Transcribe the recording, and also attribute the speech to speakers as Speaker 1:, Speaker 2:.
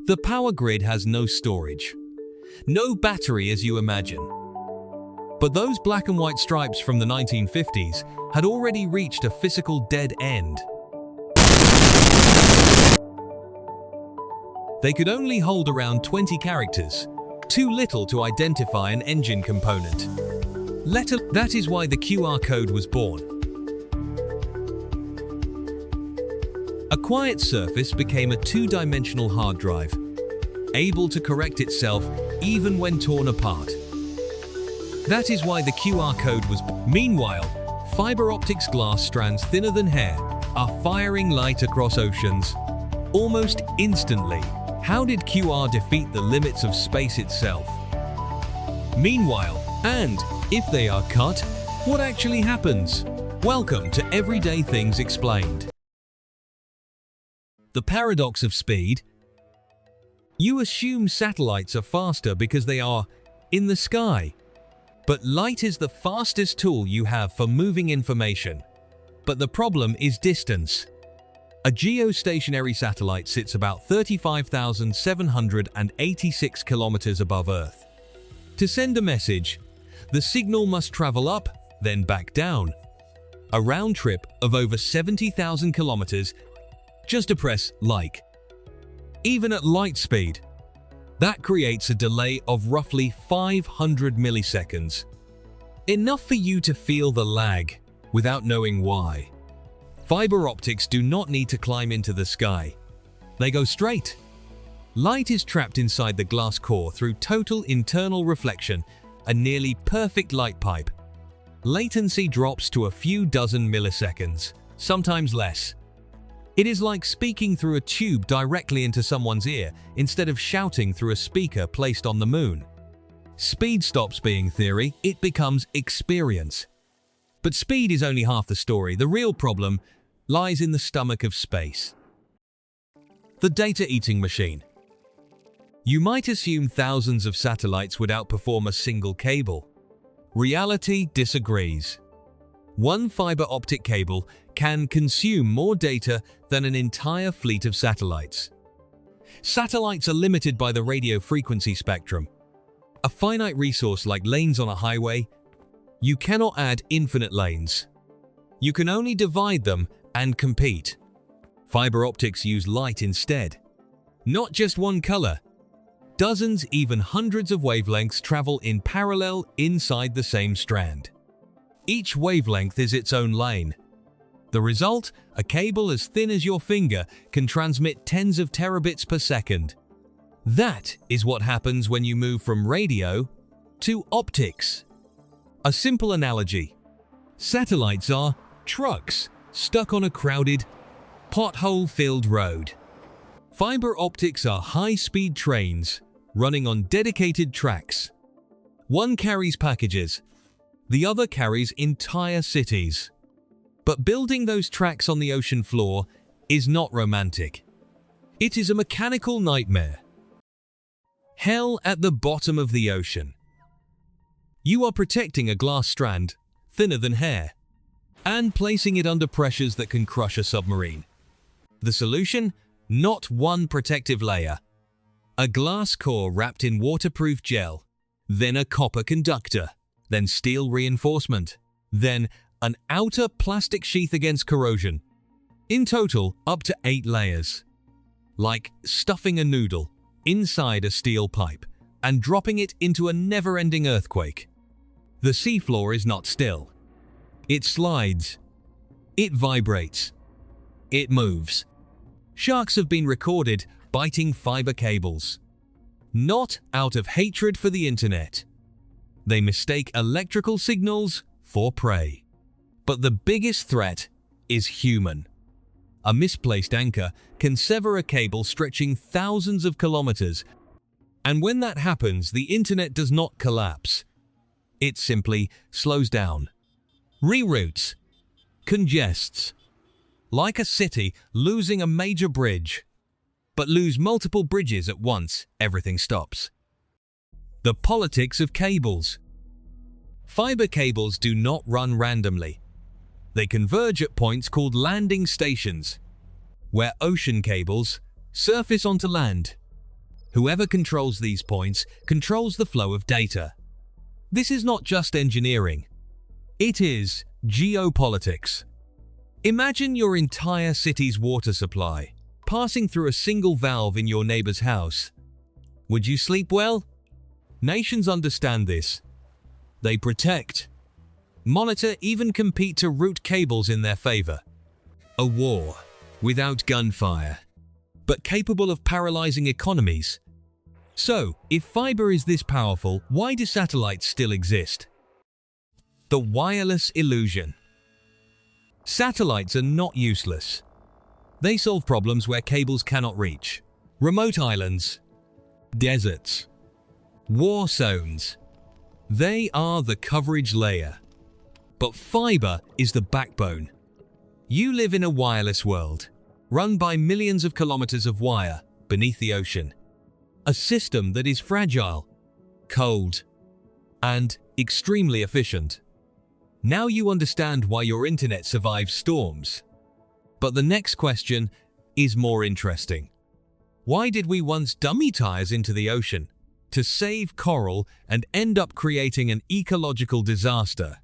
Speaker 1: The power grid has no storage, no battery as you imagine. But those black and white stripes from the 1950s had already reached a physical dead end. They could only hold around 20 characters, too little to identify an engine component. That is why the QR code was born. A quiet surface became a two-dimensional hard drive, able to correct itself even when torn apart. That is why the QR code was born. Meanwhile, fiber optics glass strands thinner than hair are firing light across oceans almost instantly. How did QR defeat the limits of space itself? Meanwhile, and if they are cut, what actually happens? Welcome to Everyday Things Explained. The paradox of speed. You assume satellites are faster because they are in the sky. But light is the fastest tool you have for moving information. But the problem is distance. A geostationary satellite sits about 35,786 kilometers above Earth. To send a message, the signal must travel up, then back down. A round trip of over 70,000 kilometers just to press like. Even at light speed, that creates a delay of roughly 500 milliseconds. Enough for you to feel the lag without knowing why. Fiber optics do not need to climb into the sky. They go straight. Light is trapped inside the glass core through total internal reflection, a nearly perfect light pipe. Latency drops to a few dozen milliseconds, sometimes less. It is like speaking through a tube directly into someone's ear instead of shouting through a speaker placed on the moon. Speed stops being theory, it becomes experience. But speed is only half the story. The real problem lies in the stomach of space. The data-eating machine. You might assume thousands of satellites would outperform a single cable. Reality disagrees. One fiber optic cable can consume more data than an entire fleet of satellites. Satellites are limited by the radio frequency spectrum. A finite resource like lanes on a highway, you cannot add infinite lanes. You can only divide them and compete. Fiber optics use light instead. Not just one color. Dozens, even hundreds of wavelengths travel in parallel inside the same strand. Each wavelength is its own lane. The result, a cable as thin as your finger can transmit tens of terabits per second. That is what happens when you move from radio to optics. A simple analogy. Satellites are trucks stuck on a crowded, pothole-filled road. Fiber optics are high-speed trains running on dedicated tracks. One carries packages, the other carries entire cities. But building those tracks on the ocean floor is not romantic. It is a mechanical nightmare. Hell at the bottom of the ocean. You are protecting a glass strand, thinner than hair, and placing it under pressures that can crush a submarine. The solution? Not one protective layer. A glass core wrapped in waterproof gel, then a copper conductor, then steel reinforcement, then an outer plastic sheath against corrosion. In total, up to 8 layers. Like stuffing a noodle inside a steel pipe and dropping it into a never-ending earthquake. The seafloor is not still. It slides. It vibrates. It moves. Sharks have been recorded biting fiber cables. Not out of hatred for the internet. They mistake electrical signals for prey. But the biggest threat is human. A misplaced anchor can sever a cable stretching thousands of kilometers. And when that happens, the internet does not collapse. It simply slows down, reroutes, congests. Like a city losing a major bridge. But lose multiple bridges at once, everything stops. The politics of cables. Fiber cables do not run randomly. They converge at points called landing stations, where ocean cables surface onto land. Whoever controls these points controls the flow of data. This is not just engineering. It is geopolitics. Imagine your entire city's water supply passing through a single valve in your neighbor's house. Would you sleep well? Nations understand this. They protect, monitor, even compete to route cables in their favor. A war without gunfire, but capable of paralyzing economies. So, if fiber is this powerful, why do satellites still exist? The wireless illusion. Satellites are not useless. They solve problems where cables cannot reach. Remote islands, deserts, war zones. They are the coverage layer. But fiber is the backbone. You live in a wireless world, run by millions of kilometers of wire beneath the ocean. A system that is fragile, cold, and extremely efficient. Now you understand why your internet survives storms. But the next question is more interesting. Why did we once dummy tires into the ocean to save coral and end up creating an ecological disaster?